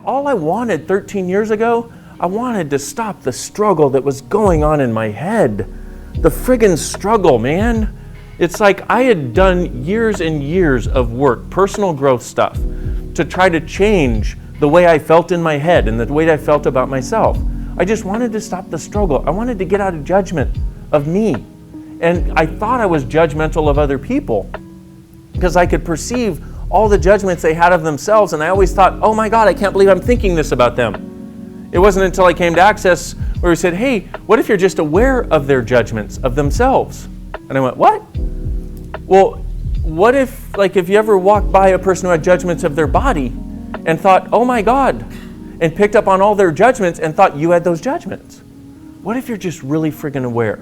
all I wanted 13 years ago, I wanted to stop the struggle that was going on in my head. The friggin' struggle, man. It's like I had done years and years of work, personal growth stuff, to try to change the way I felt in my head and the way I felt about myself. I just wanted to stop the struggle. I wanted to get out of judgment of me. And I thought I was judgmental of other people because I could perceive all the judgments they had of themselves, and I always thought, oh my God, I can't believe I'm thinking this about them. It wasn't until I came to Access where we said, hey, what if you're just aware of their judgments of themselves? And I went, what? Well, what if, like, if you ever walked by a person who had judgments of their body and thought, oh my God, and picked up on all their judgments and thought you had those judgments? What if you're just really friggin' aware?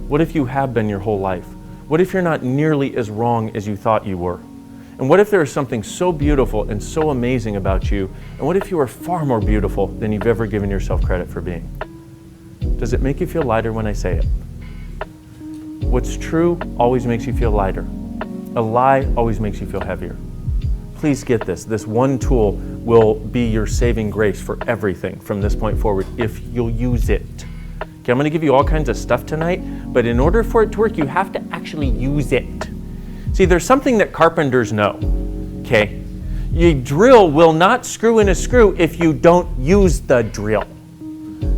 What if you have been your whole life? What if you're not nearly as wrong as you thought you were? And what if there is something so beautiful and so amazing about you? And what if you are far more beautiful than you've ever given yourself credit for being? Does it make you feel lighter when I say it? What's true always makes you feel lighter. A lie always makes you feel heavier. Please get this. This one tool will be your saving grace for everything from this point forward if you'll use it. Okay, I'm going to give you all kinds of stuff tonight, but in order for it to work, you have to actually use it. See, there's something that carpenters know, okay? Your drill will not screw in a screw if you don't use the drill.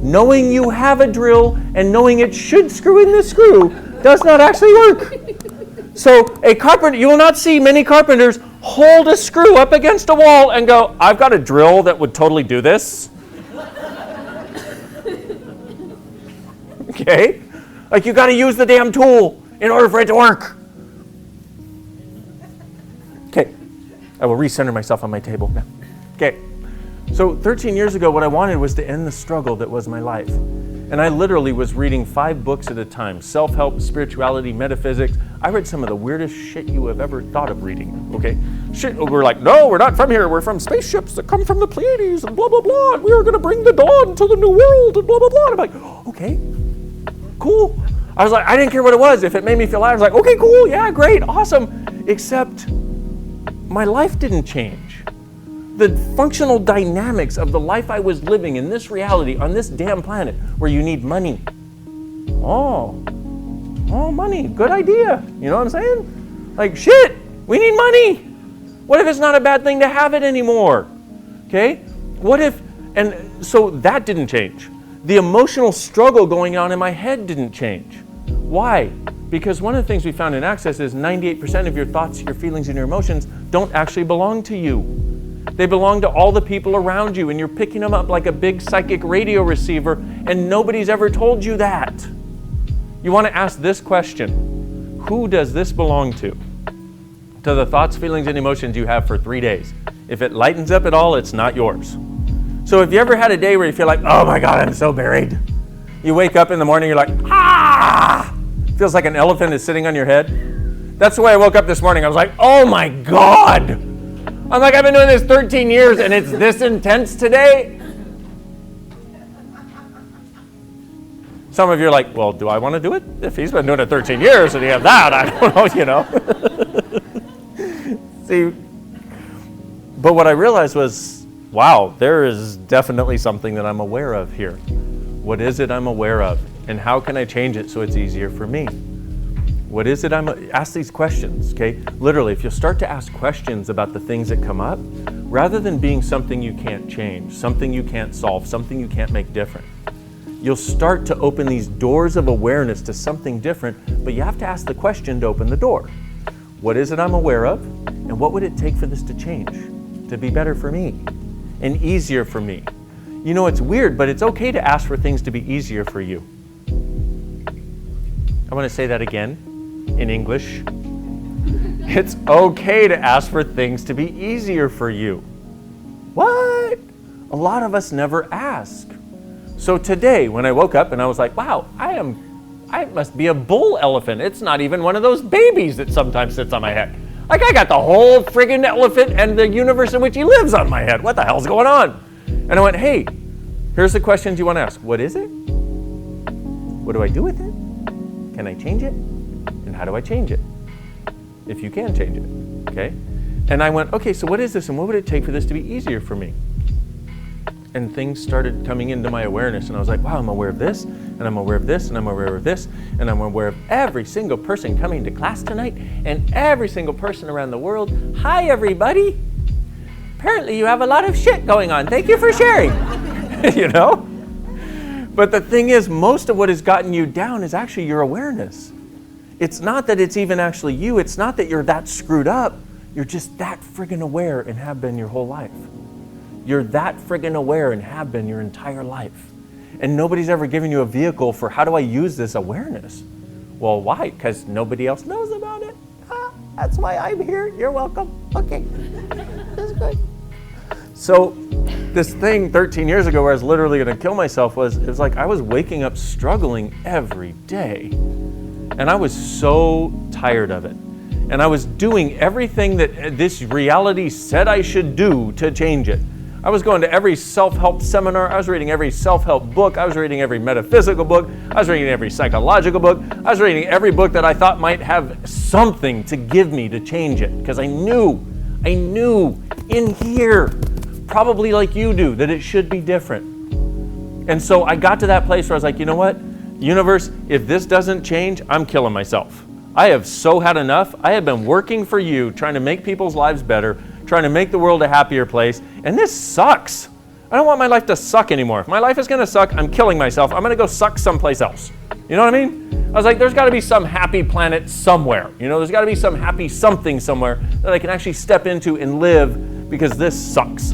Knowing you have a drill and knowing it should screw in the screw does not actually work. So a carpenter, you will not see many carpenters hold a screw up against a wall and go, I've got a drill that would totally do this. Okay? Like, you got to use the damn tool in order for it to work. Okay, I will recenter myself on my table now. Okay, so 13 years ago, what I wanted was to end the struggle that was my life. And I literally was reading 5 books at a time, self-help, spirituality, metaphysics. I read some of the weirdest shit you have ever thought of reading, okay? Shit, we're like, no, we're not from here. We're from spaceships that come from the Pleiades and blah, blah, blah. And we are going to bring the dawn to the new world and blah, blah, blah. And I'm like, okay, cool. I was like, I didn't care what it was. If it made me feel lighter, I was like, okay, cool, yeah, great, awesome. Except my life didn't change. The functional dynamics of the life I was living in this reality on this damn planet where you need money. Oh, money, good idea. You know what I'm saying? Like, shit, we need money. What if it's not a bad thing to have it anymore? Okay? What if, and so that didn't change. The emotional struggle going on in my head didn't change. Why? Because one of the things we found in Access is 98% of your thoughts, your feelings, and your emotions don't actually belong to you. They belong to all the people around you, and you're picking them up like a big psychic radio receiver, and nobody's ever told you that. You want to ask this question: who does this belong to? To the thoughts, feelings, and emotions you have for 3 days. If it lightens up at all, it's not yours. So if you ever had a day where you feel like, oh my God, I'm so buried. You wake up in the morning, you're like, ah! Feels like an elephant is sitting on your head. That's the way I woke up this morning. I was like, oh my God. I'm like, I've been doing this 13 years and it's this intense today. Some of you are like, well, do I want to do it? If he's been doing it 13 years and you have that, I don't know, you know. See, but what I realized was, wow, there is definitely something that I'm aware of here. What is it I'm aware of? And how can I change it so it's easier for me? What is it ask these questions, okay? Literally, if you'll start to ask questions about the things that come up, rather than being something you can't change, something you can't solve, something you can't make different, you'll start to open these doors of awareness to something different, but you have to ask the question to open the door. What is it I'm aware of? And what would it take for this to change, to be better for me and easier for me? You know, it's weird, but it's okay to ask for things to be easier for you. I want to say that again in English. It's okay to ask for things to be easier for you. What? A lot of us never ask. So today, when I woke up and I was like, wow, I must be a bull elephant. It's not even one of those babies that sometimes sits on my head. Like, I got the whole friggin' elephant and the universe in which he lives on my head. What the hell's going on? And I went, hey, here's the questions you want to ask. What is it? What do I do with it? Can I change it? And how do I change it? If you can change it, okay? And I went, okay, so what is this and what would it take for this to be easier for me? and things started coming into my awareness, and I was like, wow, I'm aware of this, and I'm aware of this, and I'm aware of this, and I'm aware of every single person coming to class tonight, and every single person around the world. Hi, everybody. Apparently you have a lot of shit going on. Thank you for sharing. You know? But the thing is, most of what has gotten you down is actually your awareness. It's not that it's even actually you. It's not that you're that screwed up. You're just that friggin' aware and have been your whole life. You're that friggin' aware and have been your entire life. And nobody's ever given you a vehicle for how do I use this awareness? Well, why? Because nobody else knows about it. That's why I'm here. You're welcome. Okay. That's good. So this thing 13 years ago where I was literally going to kill myself it was like I was waking up struggling every day. And I was so tired of it. And I was doing everything that this reality said I should do to change it. I was going to every self-help seminar. I was reading every self-help book. I was reading every metaphysical book. I was reading every psychological book. I was reading every book that I thought might have something to give me to change it. Because I knew in here, probably like you do, that it should be different. And so I got to that place where I was like, you know what? Universe, if this doesn't change, I'm killing myself. I have so had enough. I have been working for you, trying to make people's lives better, trying to make the world a happier place, and this sucks. I don't want my life to suck anymore. If my life is going to suck, I'm killing myself. I'm going to go suck someplace else. You know what I mean? I was like, there's got to be some happy planet somewhere. You know, there's got to be some happy something somewhere that I can actually step into and live because this sucks.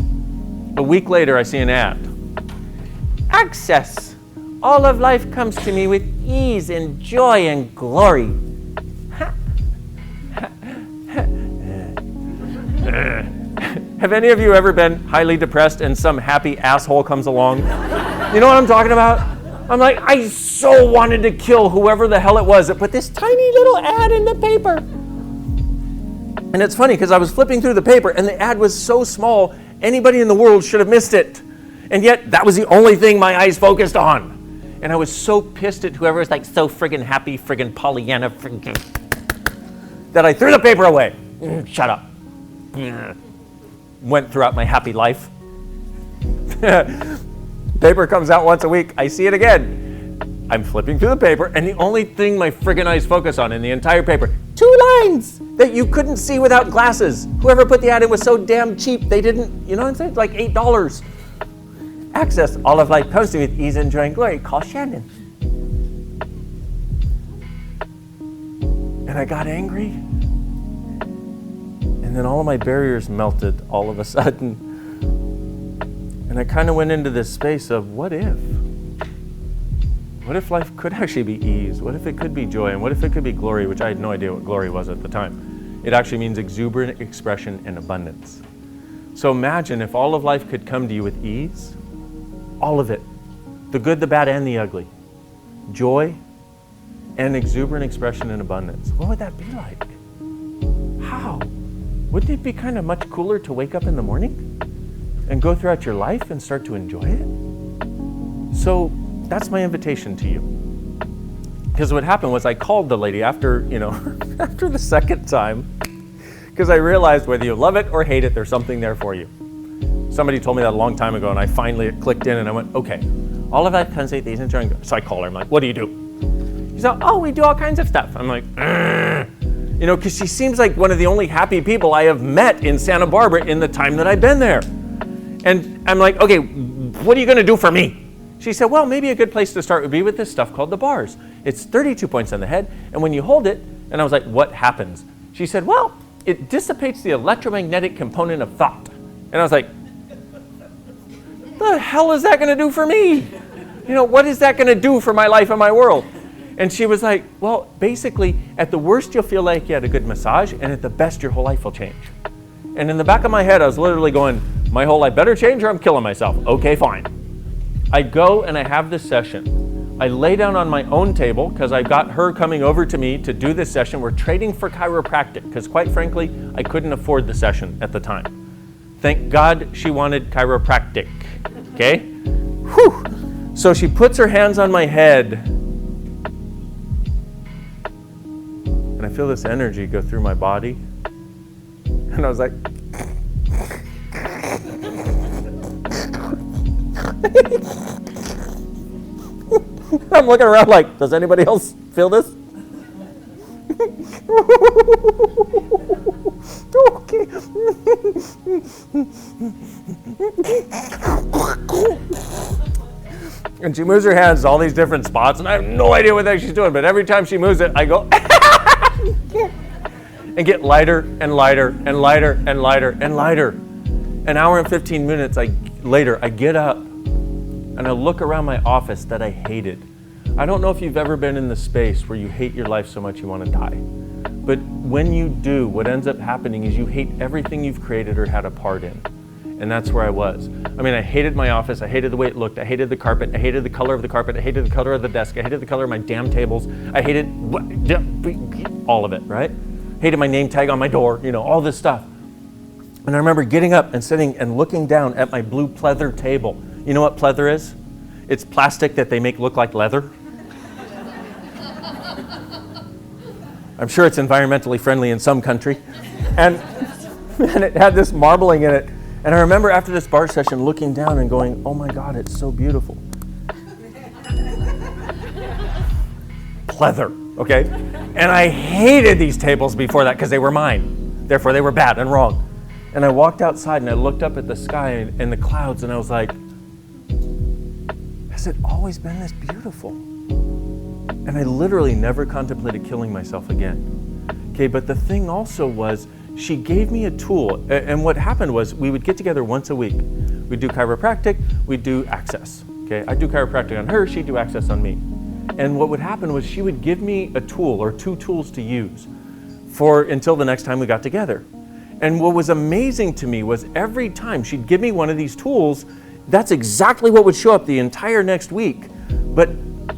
A week later, I see an ad. Access. All of life comes to me with ease and joy and glory. Have any of you ever been highly depressed and some happy asshole comes along? You know what I'm talking about? I'm like, I so wanted to kill whoever the hell it was that put this tiny little ad in the paper. And it's funny because I was flipping through the paper and the ad was so small, anybody in the world should have missed it. And yet that was the only thing my eyes focused on. And I was so pissed at whoever was like so friggin' happy, friggin' Pollyanna, friggin', that I threw the paper away. Shut up. Went throughout my happy life. Paper comes out once a week. I see it again. I'm flipping through the paper, and the only thing my friggin' eyes focus on in the entire paper, 2 lines that you couldn't see without glasses. Whoever put the ad in was so damn cheap, they didn't, you know what I'm saying? It's like $8. Access all of life comes to you with ease and joy and glory. Call Shannon. And I got angry. And then all of my barriers melted all of a sudden. And I kind of went into this space of what if? What if life could actually be ease? What if it could be joy? And what if it could be glory, which I had no idea what glory was at the time. It actually means exuberant expression and abundance. So imagine if all of life could come to you with ease, all of it, the good, the bad, and the ugly, joy, and exuberant expression and abundance. What would that be like? How? Wouldn't it be kind of much cooler to wake up in the morning and go throughout your life and start to enjoy it? So that's my invitation to you. Because what happened was I called the lady after, after the second time, because I realized whether you love it or hate it, there's something there for you. Somebody told me that a long time ago, and I finally clicked in, and I went, okay, all of that comes with these enjoying. So I call her. I'm like, what do you do? She's like, oh, we do all kinds of stuff. I'm like, because she seems like one of the only happy people I have met in Santa Barbara in the time that I've been there. And I'm like, okay, what are you going to do for me? She said, well, maybe a good place to start would be with this stuff called the bars. It's 32 points on the head, and when you hold it, and I was like, what happens? She said, well, it dissipates the electromagnetic component of thought. And I was like, the hell is that going to do for me? What is that going to do for my life and my world? And she was like, well, basically, at the worst, you'll feel like you had a good massage, and at the best, your whole life will change. And in the back of my head, I was literally going, my whole life better change or I'm killing myself. Okay, fine. I go and I have this session. I lay down on my own table because I got her coming over to me to do this session. We're trading for chiropractic because, quite frankly, I couldn't afford the session at the time. Thank God she wanted chiropractic. Okay? Whew. So she puts her hands on my head, and I feel this energy go through my body. And I was like, I'm looking around like, does anybody else feel this? Okay. And she moves her hands to all these different spots, and I have no idea what the heck she's doing, but every time she moves it, I go, and get lighter and lighter and lighter and lighter and lighter. An hour and 15 minutes later, I get up, and I look around my office that I hated. I don't know if you've ever been in the space where you hate your life so much you want to die. But when you do, what ends up happening is you hate everything you've created or had a part in. And that's where I was. I mean, I hated my office. I hated the way it looked. I hated the carpet. I hated the color of the carpet. I hated the color of the desk. I hated the color of my damn tables. I hated all of it, right? Hated my name tag on my door, all this stuff. And I remember getting up and sitting and looking down at my blue pleather table. You know what pleather is? It's plastic that they make look like leather. I'm sure it's environmentally friendly in some country. And it had this marbling in it. And I remember after this bar session looking down and going, oh my God, it's so beautiful. Pleather, okay? And I hated these tables before that because they were mine. Therefore, they were bad and wrong. And I walked outside and I looked up at the sky and the clouds and I was like, has it always been this beautiful? And I literally never contemplated killing myself again. Okay, but the thing also was, she gave me a tool, and what happened was we would get together once a week. We'd do chiropractic, we'd do access. Okay, I'd do chiropractic on her, she'd do access on me. And what would happen was she would give me a tool or two tools to use until the next time we got together. And what was amazing to me was every time she'd give me one of these tools, that's exactly what would show up the entire next week. But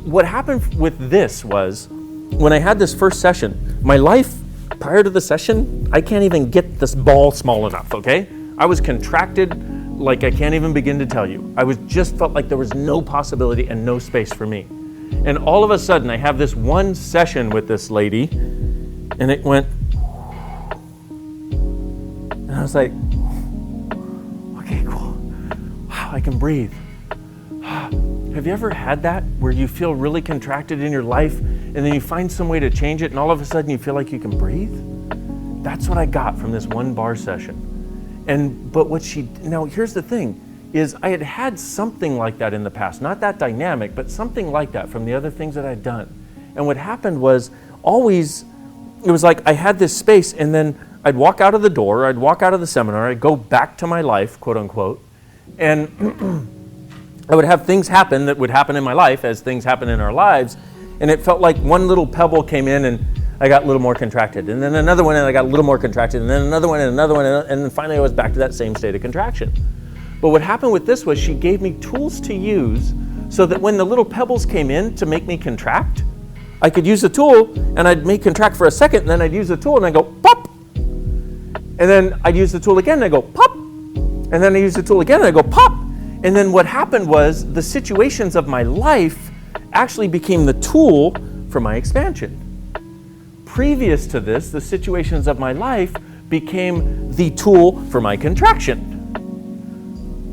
what happened with this was, when I had this first session, my life prior to the session, I can't even get this ball small enough, okay? I was contracted like I can't even begin to tell you. I just felt like there was no possibility and no space for me. And all of a sudden, I have this one session with this lady, and it went, and I was like, okay, cool. Wow, I can breathe. Have you ever had that where you feel really contracted in your life and then you find some way to change it and all of a sudden you feel like you can breathe? That's what I got from this one bar session. But now here's the thing, is I had something like that in the past, not that dynamic, but something like that from the other things that I'd done. And what happened was it was like I had this space and then I'd walk out of the door, I'd walk out of the seminar, I'd go back to my life, quote unquote, and I would have things happen that would happen in my life as things happen in our lives. And it felt like one little pebble came in and I got a little more contracted. And then another one and I got a little more contracted. And then another one and another one. And then finally I was back to that same state of contraction. But what happened with this was she gave me tools to use so that when the little pebbles came in to make me contract, I could use the tool and I'd make contract for a second. And then I'd use the tool and I'd go pop. And then I'd use the tool again and I'd go pop. And then I use the tool again and I'd go pop. And then what happened was the situations of my life actually became the tool for my expansion. Previous to this, the situations of my life became the tool for my contraction.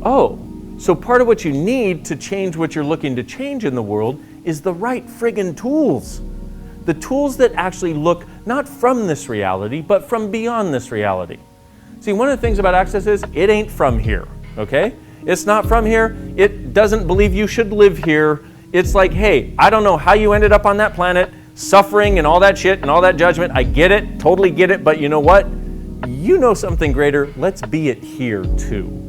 Oh, so part of what you need to change what you're looking to change in the world is the right friggin' tools. The tools that actually look not from this reality, but from beyond this reality. See, one of the things about Access is it ain't from here, okay? It's not from here. It doesn't believe you should live here. It's like, hey, I don't know how you ended up on that planet, suffering and all that shit and all that judgment. I get it, totally get it, but you know what? You know something greater. Let's be it here too.